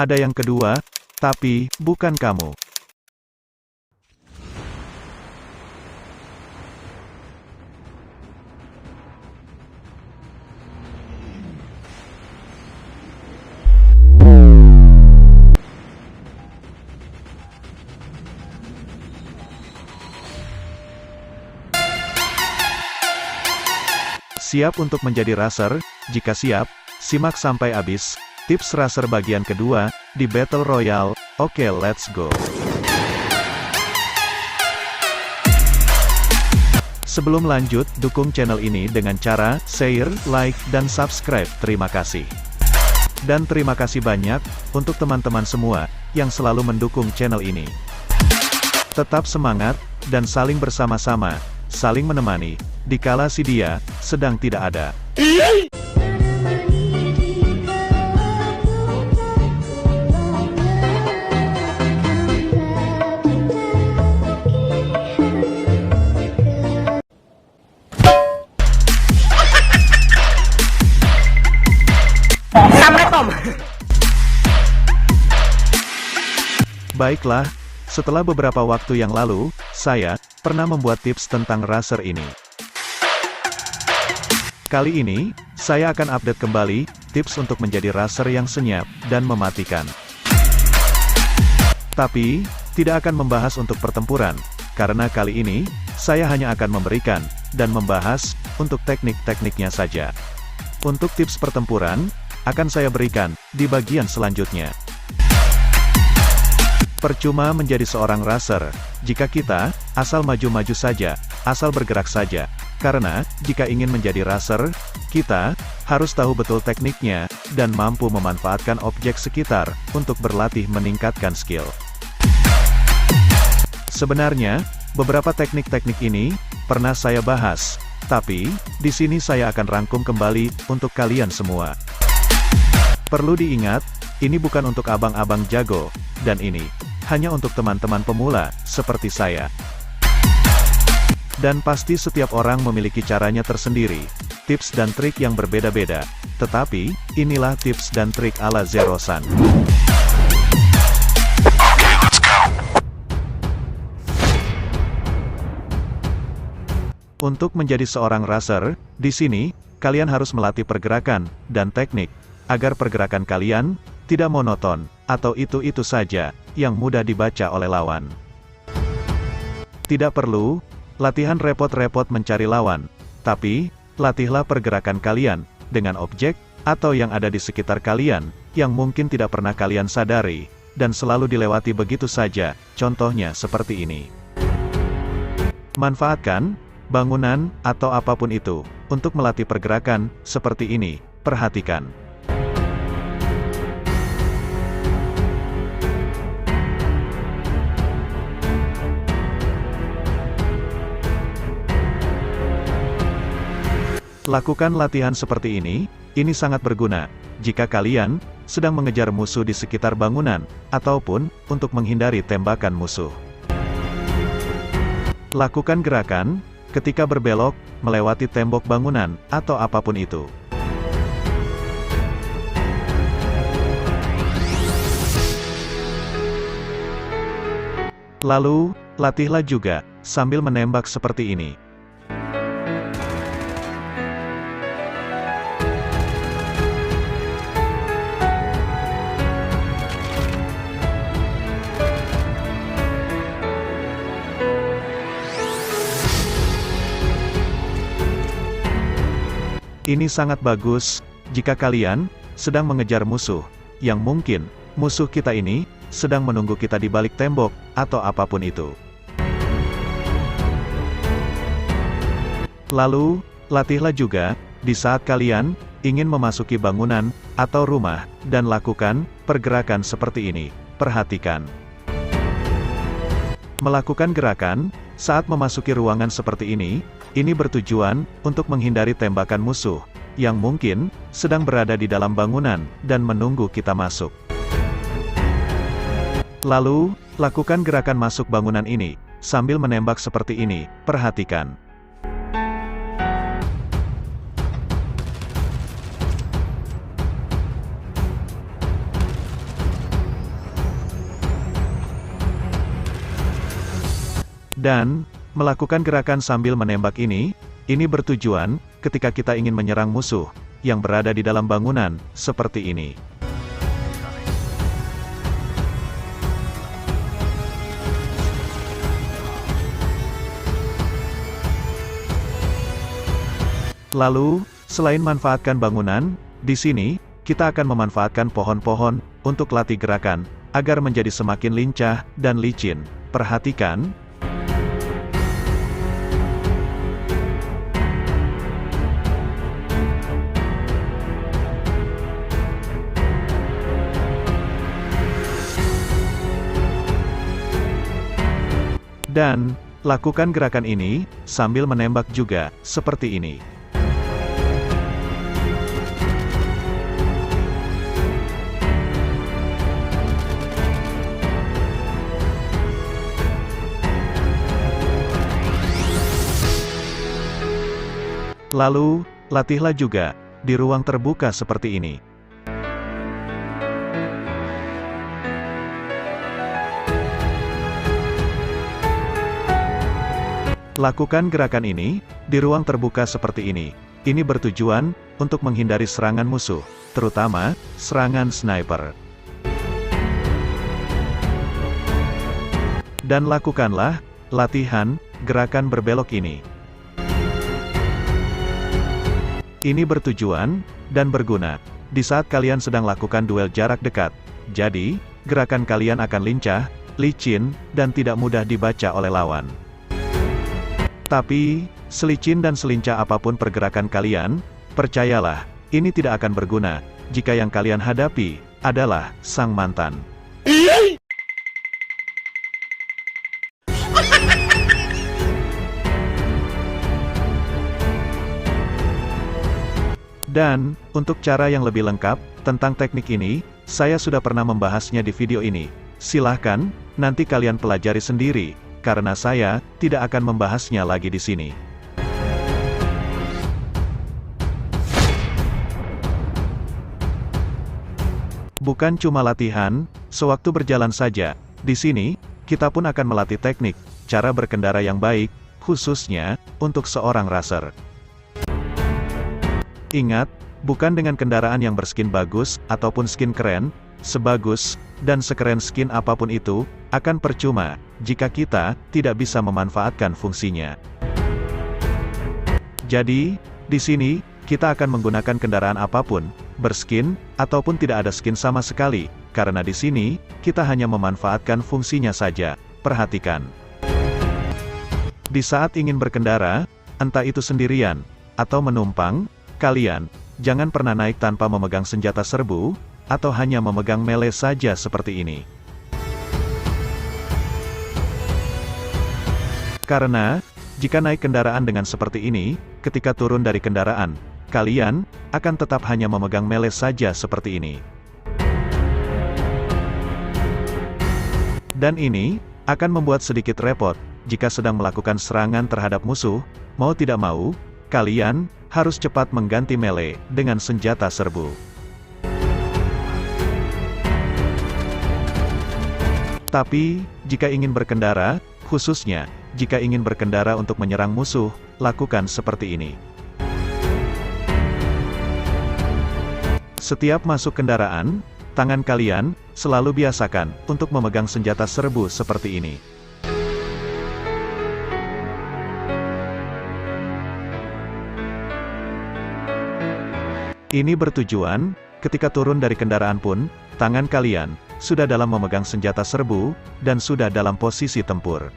ada yang kedua, tapi bukan kamu. Siap untuk menjadi racer? Jika siap, simak sampai habis. Tips racer bagian kedua, di Battle Royale. Oke, let's go. Sebelum lanjut, dukung channel ini dengan cara share, like, dan subscribe. Terima kasih. Dan terima kasih banyak untuk teman-teman semua yang selalu mendukung channel ini. Tetap semangat dan saling bersama-sama, saling menemani, dikala si dia sedang tidak ada. Baiklah, setelah beberapa waktu yang lalu, saya pernah membuat tips tentang racer ini. Kali ini, saya akan update kembali tips untuk menjadi racer yang senyap dan mematikan. Tapi, tidak akan membahas untuk pertempuran, karena kali ini, saya hanya akan memberikan dan membahas untuk teknik-tekniknya saja. Untuk tips pertempuran, akan saya berikan di bagian selanjutnya. Percuma menjadi seorang racer, jika kita asal maju-maju saja, asal bergerak saja. Karena, jika ingin menjadi racer, kita harus tahu betul tekniknya, dan mampu memanfaatkan objek sekitar untuk berlatih meningkatkan skill. Sebenarnya, beberapa teknik-teknik ini pernah saya bahas, tapi di sini saya akan rangkum kembali untuk kalian semua. Perlu diingat, ini bukan untuk abang-abang jago, dan ini hanya untuk teman-teman pemula, seperti saya. Dan pasti setiap orang memiliki caranya tersendiri, tips dan trik yang berbeda-beda, tetapi, inilah tips dan trik ala Zero-san. Untuk menjadi seorang racer, di sini, kalian harus melatih pergerakan dan teknik, agar pergerakan kalian tidak monoton, atau itu-itu saja, yang mudah dibaca oleh lawan. Tidak perlu latihan repot-repot mencari lawan, tapi latihlah pergerakan kalian dengan objek atau yang ada di sekitar kalian yang mungkin tidak pernah kalian sadari dan selalu dilewati begitu saja. Contohnya seperti ini. Manfaatkan bangunan atau apapun itu untuk melatih pergerakan seperti ini. Perhatikan. Lakukan latihan seperti ini sangat berguna, jika kalian sedang mengejar musuh di sekitar bangunan, ataupun untuk menghindari tembakan musuh. Lakukan gerakan, ketika berbelok, melewati tembok bangunan, atau apapun itu. Lalu, latihlah juga, sambil menembak seperti ini. Ini sangat bagus, jika kalian sedang mengejar musuh, yang mungkin musuh kita ini sedang menunggu kita di balik tembok, atau apapun itu. Lalu, latihlah juga, di saat kalian ingin memasuki bangunan atau rumah, dan lakukan pergerakan seperti ini. Perhatikan. Melakukan gerakan saat memasuki ruangan seperti ini bertujuan untuk menghindari tembakan musuh yang mungkin sedang berada di dalam bangunan dan menunggu kita masuk. Lalu, lakukan gerakan masuk bangunan ini sambil menembak seperti ini. Perhatikan. Dan, melakukan gerakan sambil menembak ini bertujuan ketika kita ingin menyerang musuh yang berada di dalam bangunan, seperti ini. Lalu, selain manfaatkan bangunan, di sini, kita akan memanfaatkan pohon-pohon untuk latih gerakan, agar menjadi semakin lincah dan licin. Perhatikan. Dan, lakukan gerakan ini sambil menembak juga, seperti ini. Lalu, latihlah juga di ruang terbuka seperti ini. Lakukan gerakan ini di ruang terbuka seperti ini. Ini bertujuan untuk menghindari serangan musuh, terutama serangan sniper. Dan lakukanlah latihan gerakan berbelok ini. Ini bertujuan dan berguna di saat kalian sedang lakukan duel jarak dekat. Jadi, gerakan kalian akan lincah, licin, dan tidak mudah dibaca oleh lawan. Tapi, selicin dan selincah apapun pergerakan kalian, percayalah, ini tidak akan berguna jika yang kalian hadapi adalah sang mantan. Dan, untuk cara yang lebih lengkap tentang teknik ini, saya sudah pernah membahasnya di video ini. Silahkan, nanti kalian pelajari sendiri, karena saya tidak akan membahasnya lagi di sini. Bukan cuma latihan, sewaktu berjalan saja, di sini, kita pun akan melatih teknik, cara berkendara yang baik, khususnya untuk seorang racer. Ingat, bukan dengan kendaraan yang berskin bagus, ataupun skin keren, sebagus, dan sekeren skin apapun itu, akan percuma, jika kita tidak bisa memanfaatkan fungsinya. Jadi, di sini, kita akan menggunakan kendaraan apapun, berskin, ataupun tidak ada skin sama sekali, karena di sini, kita hanya memanfaatkan fungsinya saja. Perhatikan. Di saat ingin berkendara, entah itu sendirian, atau menumpang, kalian jangan pernah naik tanpa memegang senjata serbu, atau hanya memegang melee saja seperti ini. Karena, jika naik kendaraan dengan seperti ini, ketika turun dari kendaraan, kalian akan tetap hanya memegang melee saja seperti ini. Dan ini akan membuat sedikit repot, jika sedang melakukan serangan terhadap musuh, mau tidak mau, kalian harus cepat mengganti melee dengan senjata serbu. Tapi, jika ingin berkendara, khususnya, jika ingin berkendara untuk menyerang musuh, lakukan seperti ini. Setiap masuk kendaraan, tangan kalian selalu biasakan untuk memegang senjata serbu seperti ini. Ini bertujuan, ketika turun dari kendaraan pun, tangan kalian sudah dalam memegang senjata serbu, dan sudah dalam posisi tempur.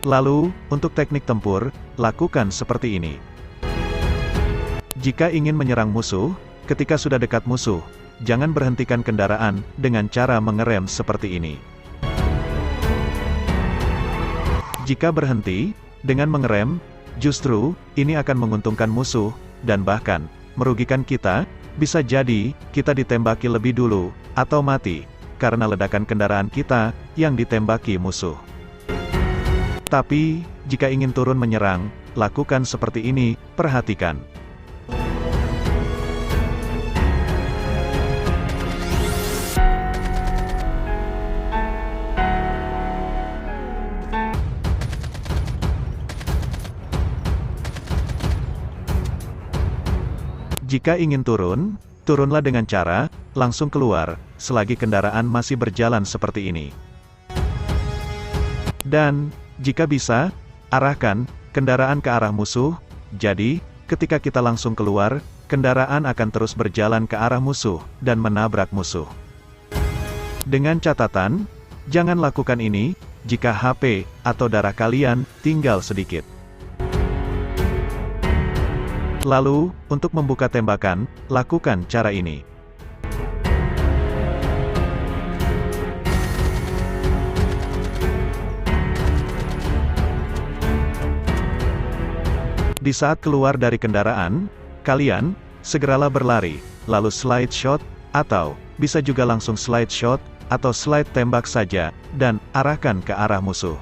Lalu, untuk teknik tempur, lakukan seperti ini. Jika ingin menyerang musuh, ketika sudah dekat musuh, jangan berhentikan kendaraan dengan cara mengerem seperti ini. Jika berhenti, dengan mengerem, justru, ini akan menguntungkan musuh, dan bahkan, merugikan kita, bisa jadi, kita ditembaki lebih dulu, atau mati, karena ledakan kendaraan kita, yang ditembaki musuh. Tapi, jika ingin turun menyerang, lakukan seperti ini, perhatikan. Jika ingin turun, turunlah dengan cara langsung keluar, selagi kendaraan masih berjalan seperti ini. Dan, jika bisa, arahkan kendaraan ke arah musuh, jadi, ketika kita langsung keluar, kendaraan akan terus berjalan ke arah musuh, dan menabrak musuh. Dengan catatan, jangan lakukan ini, jika HP atau darah kalian tinggal sedikit. Lalu, untuk membuka tembakan, lakukan cara ini. Di saat keluar dari kendaraan, kalian segeralah berlari, lalu slide shot, atau bisa juga langsung slide shot, atau slide tembak saja, dan arahkan ke arah musuh.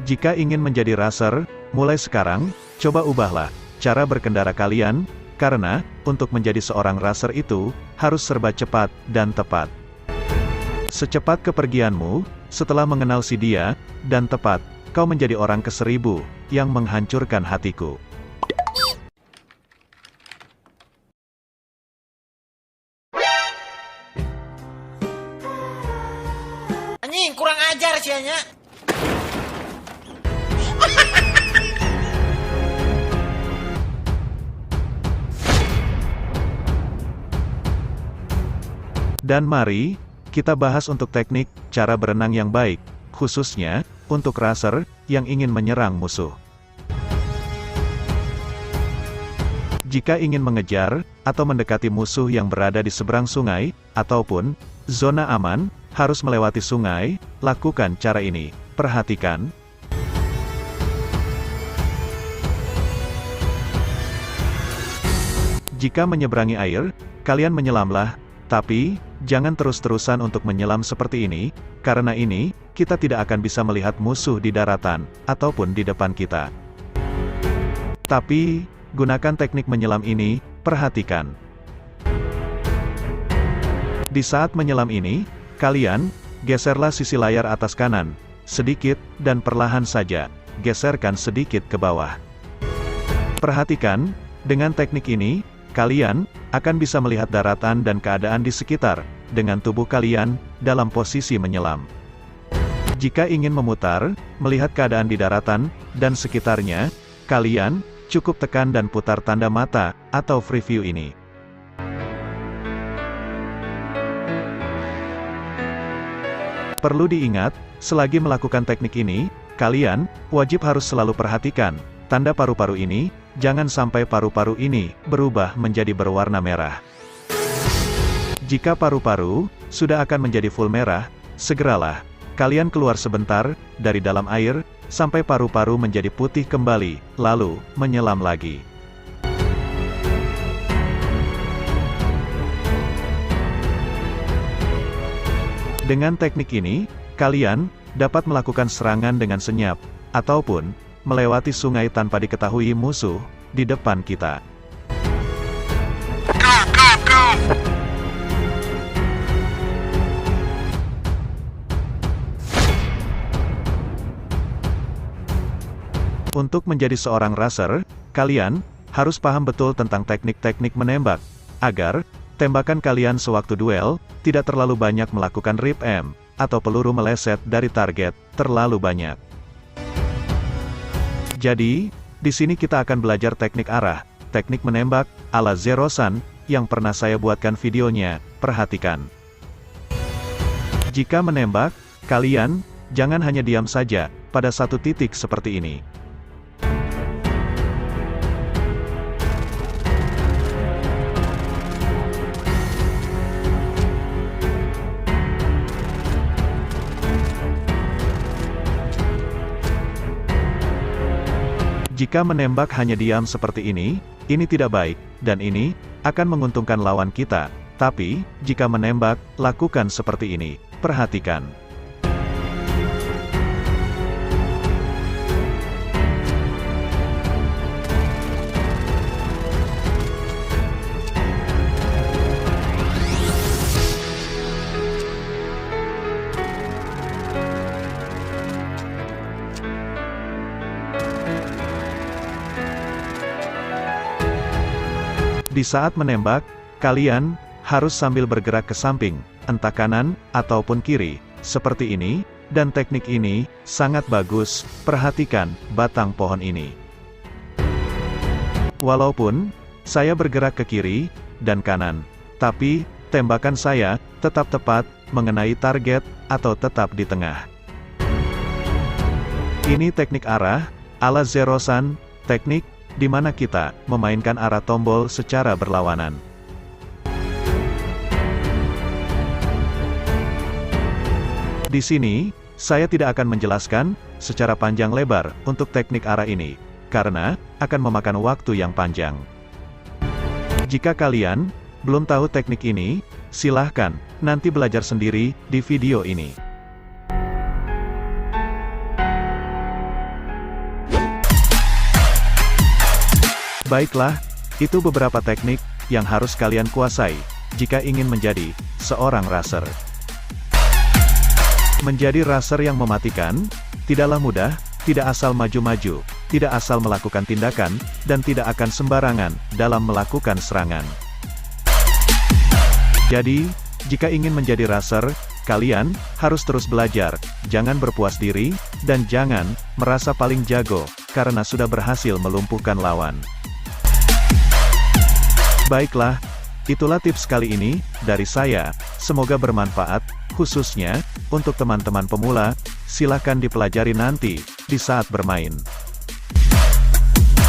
Jika ingin menjadi racer, mulai sekarang, coba ubahlah cara berkendara kalian, karena, untuk menjadi seorang racer itu, harus serba cepat dan tepat. Secepat kepergianmu, setelah mengenal si dia, dan tepat, kau menjadi orang ke-1000, yang menghancurkan hatiku. Anjing, kurang ajar sih nya. Dan mari, kita bahas untuk teknik, cara berenang yang baik, khususnya, untuk racer, yang ingin menyerang musuh. Jika ingin mengejar, atau mendekati musuh yang berada di seberang sungai, ataupun, zona aman, harus melewati sungai, lakukan cara ini. Perhatikan. Jika menyeberangi air, kalian menyelamlah, tapi, jangan terus-terusan untuk menyelam seperti ini, karena ini, kita tidak akan bisa melihat musuh di daratan, ataupun di depan kita. Tapi, gunakan teknik menyelam ini, perhatikan. Di saat menyelam ini, kalian, geserlah sisi layar atas kanan, sedikit, dan perlahan saja, geserkan sedikit ke bawah. Perhatikan, dengan teknik ini, kalian akan bisa melihat daratan dan keadaan di sekitar, dengan tubuh kalian dalam posisi menyelam. Jika ingin memutar, melihat keadaan di daratan dan sekitarnya, kalian cukup tekan dan putar tanda mata atau free view ini. Perlu diingat, selagi melakukan teknik ini, kalian wajib harus selalu perhatikan tanda paru-paru ini, jangan sampai paru-paru ini berubah menjadi berwarna merah. Jika paru-paru sudah akan menjadi full merah, segeralah kalian keluar sebentar dari dalam air sampai paru-paru menjadi putih kembali, lalu menyelam lagi. Dengan teknik ini, kalian dapat melakukan serangan dengan senyap, ataupun melewati sungai tanpa diketahui musuh di depan kita. Untuk menjadi seorang racer, kalian harus paham betul tentang teknik-teknik menembak, agar tembakan kalian sewaktu duel tidak terlalu banyak melakukan rip aim, atau peluru meleset dari target terlalu banyak. Jadi, di sini kita akan belajar teknik arah, teknik menembak, ala Zero-san, yang pernah saya buatkan videonya, perhatikan. Jika menembak, kalian, jangan hanya diam saja, pada satu titik seperti ini. Jika menembak hanya diam seperti ini, Ini tidak baik, dan ini akan menguntungkan lawan kita. Tapi, jika menembak, lakukan seperti ini. Perhatikan. Di saat menembak, kalian harus sambil bergerak ke samping, entah kanan ataupun kiri, seperti ini, dan teknik ini sangat bagus. Perhatikan batang pohon ini. Walaupun saya bergerak ke kiri dan kanan, tapi tembakan saya tetap tepat mengenai target atau tetap di tengah. Ini teknik arah ala Zero-san, teknik di mana kita memainkan arah tombol secara berlawanan. Di sini, saya tidak akan menjelaskan secara panjang lebar untuk teknik arah ini, karena akan memakan waktu yang panjang. Jika kalian belum tahu teknik ini, silahkan nanti belajar sendiri di video ini. Baiklah, itu beberapa teknik yang harus kalian kuasai jika ingin menjadi seorang racer. Menjadi racer yang mematikan tidaklah mudah, tidak asal maju-maju, tidak asal melakukan tindakan, dan tidak akan sembarangan dalam melakukan serangan. Jadi, jika ingin menjadi racer, kalian harus terus belajar, jangan berpuas diri, dan jangan merasa paling jago karena sudah berhasil melumpuhkan lawan. Baiklah, itulah tips kali ini dari saya, semoga bermanfaat, khususnya untuk teman-teman pemula. Silakan dipelajari nanti di saat bermain.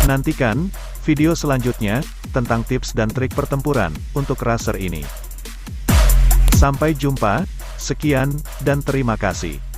Nantikan video selanjutnya tentang tips dan trik pertempuran untuk racer ini. Sampai jumpa, sekian dan terima kasih.